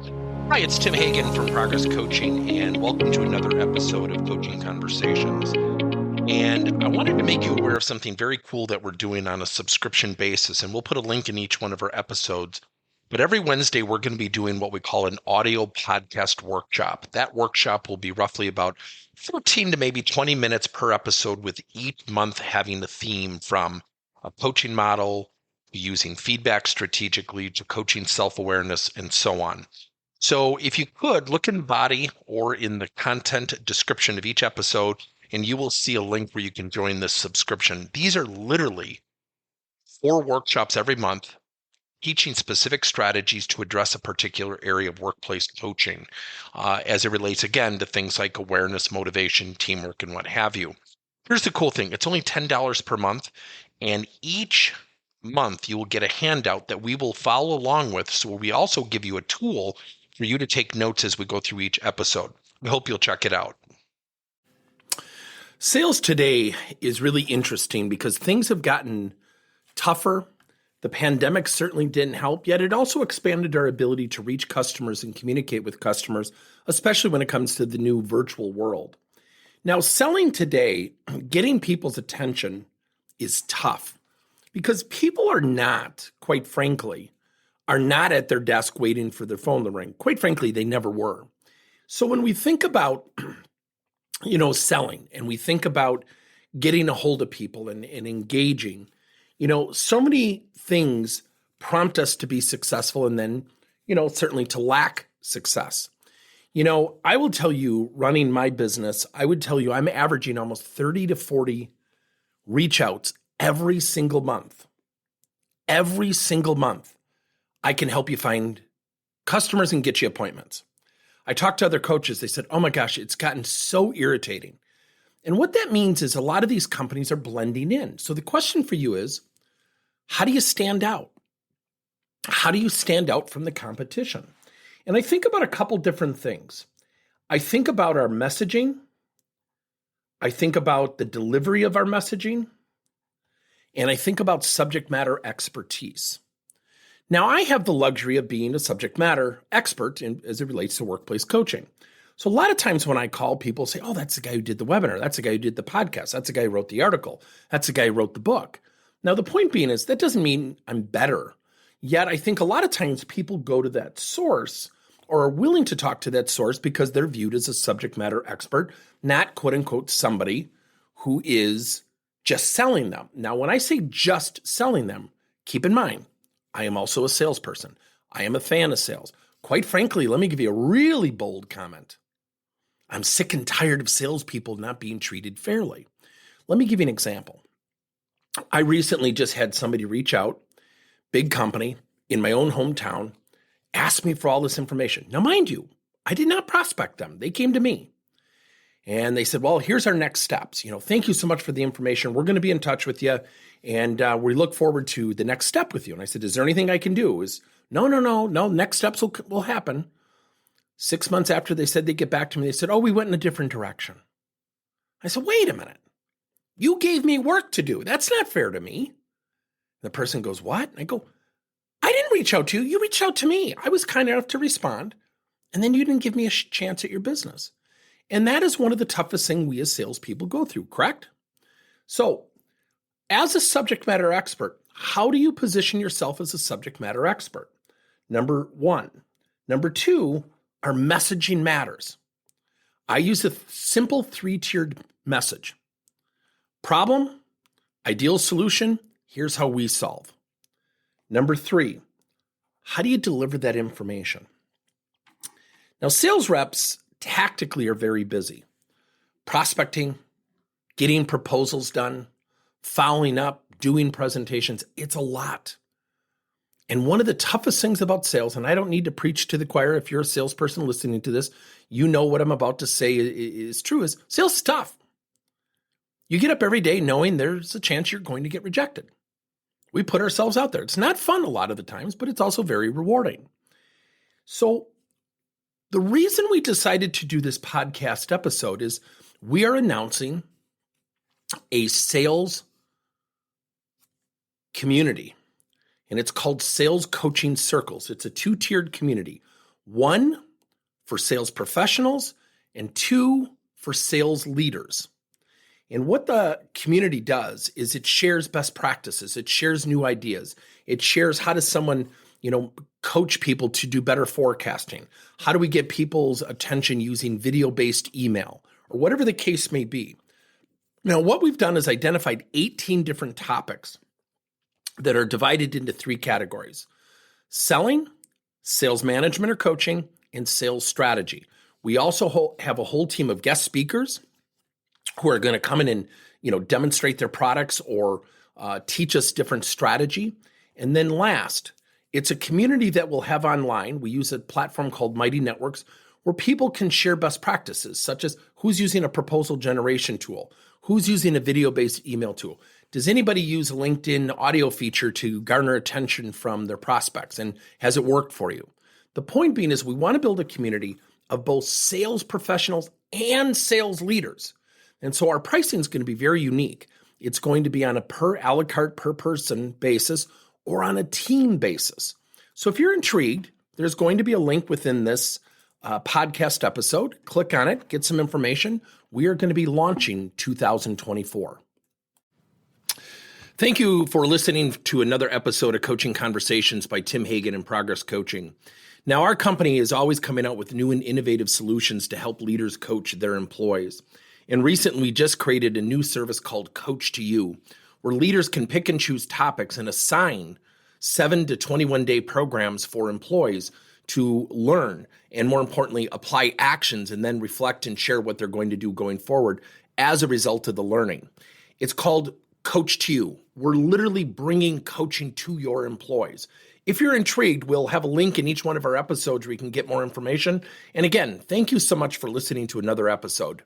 Hi, it's Tim Hagen from Progress Coaching, and welcome to another episode of Coaching Conversations. And I wanted to make you aware of something very cool that we're doing on a subscription basis, and we'll put a link in each one of our episodes. But every Wednesday, we're going to be doing what we call an audio podcast workshop. That workshop will be roughly about 14 to maybe 20 minutes per episode, with each month having a theme from a coaching model, using feedback strategically, to coaching self-awareness, and so on. So if you could look in the body or in the content description of each episode, and you will see a link where you can join this subscription. These are literally 4 workshops every month, teaching specific strategies to address a particular area of workplace coaching, as it relates, again, to things like awareness, motivation, teamwork, and what have you. Here's the cool thing. It's only $10 per month, and each month you will get a handout that we will follow along with. So we also give you a tool for you to take notes as we go through each episode. We hope you'll check it out. Sales today is really interesting because things have gotten tougher. The pandemic certainly didn't help, yet it also expanded our ability to reach customers and communicate with customers, especially when it comes to the new virtual world. Now, selling today, getting people's attention is tough because people are not, quite frankly, are not at their desk waiting for their phone to ring. Quite frankly, they never were. So when we think about, selling, and we think about getting a hold of people and engaging, so many things prompt us to be successful and then, certainly to lack success. I will tell you, running my business, I would tell you I'm averaging almost 30 to 40 reach outs every single month. Every single month. I can help you find customers and get you appointments. I talked to other coaches. They said, oh my gosh, it's gotten so irritating. And what that means is a lot of these companies are blending in. So the question for you is, how do you stand out? How do you stand out from the competition? And I think about a couple different things. I think about our messaging. I think about the delivery of our messaging. And I think about subject matter expertise. Now, I have the luxury of being a subject matter expert as it relates to workplace coaching. So a lot of times when I call, people say, oh, that's the guy who did the webinar. That's the guy who did the podcast. That's the guy who wrote the article. That's the guy who wrote the book. Now, the point being is that doesn't mean I'm better. Yet I think a lot of times people go to that source or are willing to talk to that source because they're viewed as a subject matter expert, not quote unquote somebody who is just selling them. Now, when I say just selling them, keep in mind, I am also a salesperson. I am a fan of sales. Quite frankly, let me give you a really bold comment. I'm sick and tired of salespeople not being treated fairly. Let me give you an example. I recently just had somebody reach out, big company in my own hometown, ask me for all this information. Now, mind you, I did not prospect them. They came to me. And they said, well, here's our next steps. Thank you so much for the information. We're going to be in touch with you. And we look forward to the next step with you. And I said, is there anything I can do? No. Next steps will happen. 6 months after they said they'd get back to me, they said, oh, we went in a different direction. I said, wait a minute. You gave me work to do. That's not fair to me. The person goes, what? And I go, I didn't reach out to you. You reached out to me. I was kind enough to respond. And then you didn't give me a chance at your business. And that is one of the toughest things we as salespeople go through, correct? So, as a subject matter expert, how do you position yourself as a subject matter expert? Number 1. Number 2, our messaging matters. I use a simple 3-tiered message. Problem, ideal solution, here's how we solve. Number 3, how do you deliver that information? Now, sales reps tactically are very busy. Prospecting, getting proposals done, following up, doing presentations, it's a lot. And one of the toughest things about sales, and I don't need to preach to the choir, if you're a salesperson listening to this, you know what I'm about to say is true, is sales is tough. You get up every day knowing there's a chance you're going to get rejected. We put ourselves out there. It's not fun a lot of the times, but it's also very rewarding. So the reason we decided to do this podcast episode is we are announcing a sales community, and it's called Sales Coaching Circles. It's a 2-tiered community. 1 for sales professionals and 2 for sales leaders. And what the community does is it shares best practices. It shares new ideas. It shares how does someone, coach people to do better forecasting? How do we get people's attention using video-based email or whatever the case may be? Now, what we've done is identified 18 different topics that are divided into 3 categories: selling, sales management or coaching, and sales strategy. We also have a whole team of guest speakers who are going to come in and demonstrate their products or teach us different strategy. And then last, it's a community that we'll have online. We use a platform called Mighty Networks where people can share best practices, such as who's using a proposal generation tool, who's using a video-based email tool. Does anybody use a LinkedIn audio feature to garner attention from their prospects? And has it worked for you? The point being is we want to build a community of both sales professionals and sales leaders. And so our pricing is going to be very unique. It's going to be on a per a la carte per person basis or on a team basis. So if you're intrigued, there's going to be a link within this podcast episode. Click on it, get some information. We are going to be launching 2024. Thank you for listening to another episode of Coaching Conversations by Tim Hagen and Progress Coaching. Now, our company is always coming out with new and innovative solutions to help leaders coach their employees. And recently, we just created a new service called Coach to You, where leaders can pick and choose topics and assign 7 to 21-day programs for employees to learn and, more importantly, apply actions and then reflect and share what they're going to do going forward as a result of the learning. It's called Coach to You. We're literally bringing coaching to your employees. If you're intrigued, we'll have a link in each one of our episodes where you can get more information. And again, thank you so much for listening to another episode.